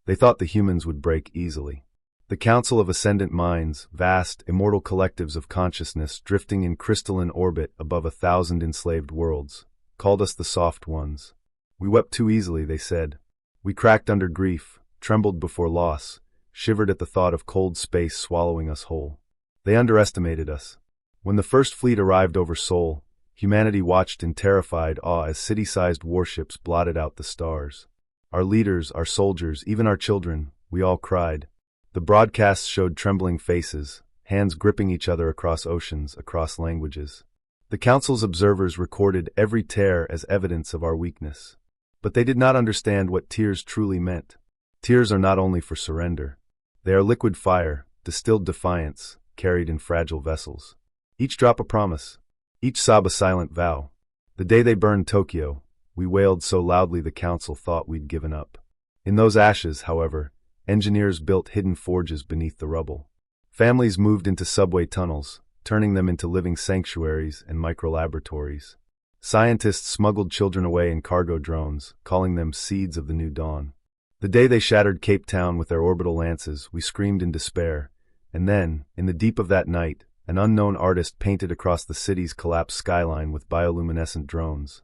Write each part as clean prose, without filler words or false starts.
They thought the humans would break easily. The Council of Ascendant Minds, vast, immortal collectives of consciousness drifting in crystalline orbit above 1,000 enslaved worlds, called us the soft ones. We wept too easily, they said. We cracked under grief, trembled before loss, shivered at the thought of cold space swallowing us whole. They underestimated us. When the first fleet arrived over Sol, humanity watched in terrified awe as city-sized warships blotted out the stars. Our leaders, our soldiers, even our children, we all cried. The broadcasts showed trembling faces, hands gripping each other across oceans, across languages. The Council's observers recorded every tear as evidence of our weakness. But they did not understand what tears truly meant. Tears are not only for surrender. They are liquid fire, distilled defiance, carried in fragile vessels. Each drop a promise, each sob a silent vow. The day they burned Tokyo, we wailed so loudly the Council thought we'd given up. In those ashes, however, engineers built hidden forges beneath the rubble. Families moved into subway tunnels, turning them into living sanctuaries and micro-laboratories. Scientists smuggled children away in cargo drones, calling them seeds of the new dawn. The day they shattered Cape Town with their orbital lances, we screamed in despair. And then, in the deep of that night, an unknown artist painted across the city's collapsed skyline with bioluminescent drones.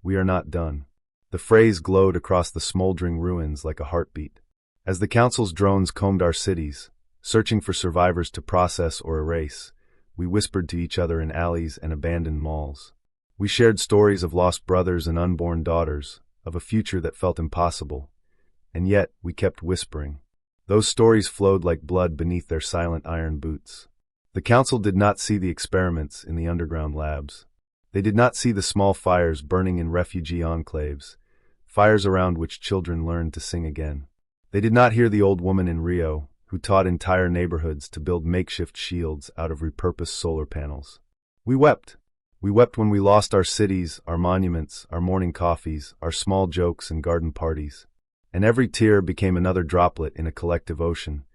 We are not done. The phrase glowed across the smoldering ruins like a heartbeat. As the Council's drones combed our cities, searching for survivors to process or erase, we whispered to each other in alleys and abandoned malls. We shared stories of lost brothers and unborn daughters, of a future that felt impossible. And yet, we kept whispering. Those stories flowed like blood beneath their silent iron boots. The Council did not see the experiments in the underground labs. They did not see the small fires burning in refugee enclaves, fires around which children learned to sing again. They did not hear the old woman in Rio, who taught entire neighborhoods to build makeshift shields out of repurposed solar panels. We wept. We wept when we lost our cities, our monuments, our morning coffees, our small jokes and garden parties. And every tear became another droplet in a collective ocean,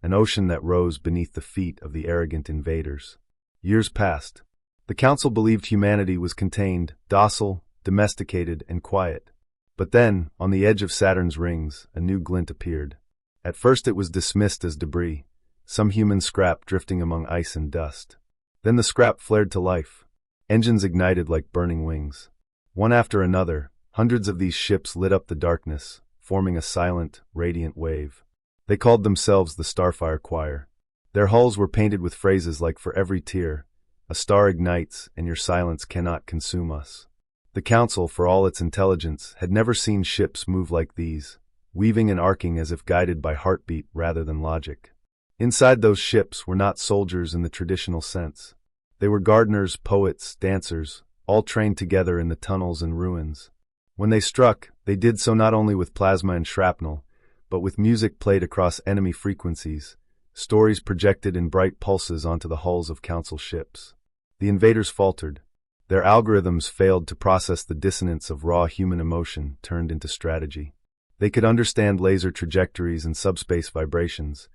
an ocean that rose beneath the feet of the arrogant invaders. Years passed. The Council believed humanity was contained, docile, domesticated, and quiet. But then, on the edge of Saturn's rings, a new glint appeared. At first it was dismissed as debris, some human scrap drifting among ice and dust. Then the scrap flared to life. Engines ignited like burning wings. One after another, hundreds of these ships lit up the darkness, forming a silent, radiant wave. They called themselves the Starfire Choir. Their hulls were painted with phrases like, "For every tear, a star ignites, and your silence cannot consume us." The Council, for all its intelligence, had never seen ships move like these, weaving and arcing as if guided by heartbeat rather than logic. Inside those ships were not soldiers in the traditional sense. They were gardeners, poets, dancers, all trained together in the tunnels and ruins. When they struck, they did so not only with plasma and shrapnel, but with music played across enemy frequencies, stories projected in bright pulses onto the hulls of Council ships. The invaders faltered. Their algorithms failed to process the dissonance of raw human emotion turned into strategy. They could understand laser trajectories and subspace vibrations,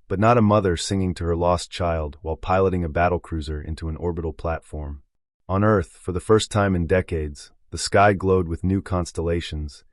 but not a mother singing to her lost child while piloting a battlecruiser into an orbital platform. On Earth, for the first time in decades, the sky glowed with new constellations,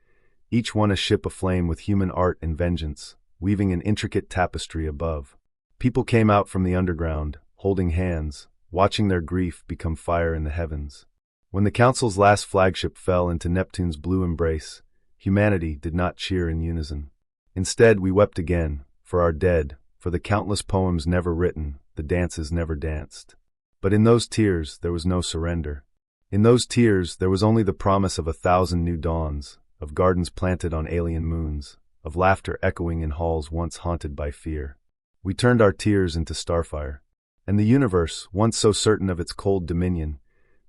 each one a ship aflame with human art and vengeance, weaving an intricate tapestry above. People came out from the underground, holding hands, watching their grief become fire in the heavens. When the Council's last flagship fell into Neptune's blue embrace, humanity did not cheer in unison. Instead, we wept again, for our dead, for the countless poems never written, the dances never danced. But in those tears, there was no surrender. In those tears, there was only the promise of 1,000 new dawns, of gardens planted on alien moons, of laughter echoing in halls once haunted by fear. We turned our tears into Starfire. And the universe, once so certain of its cold dominion,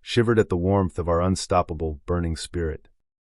shivered at the warmth of our unstoppable, burning spirit.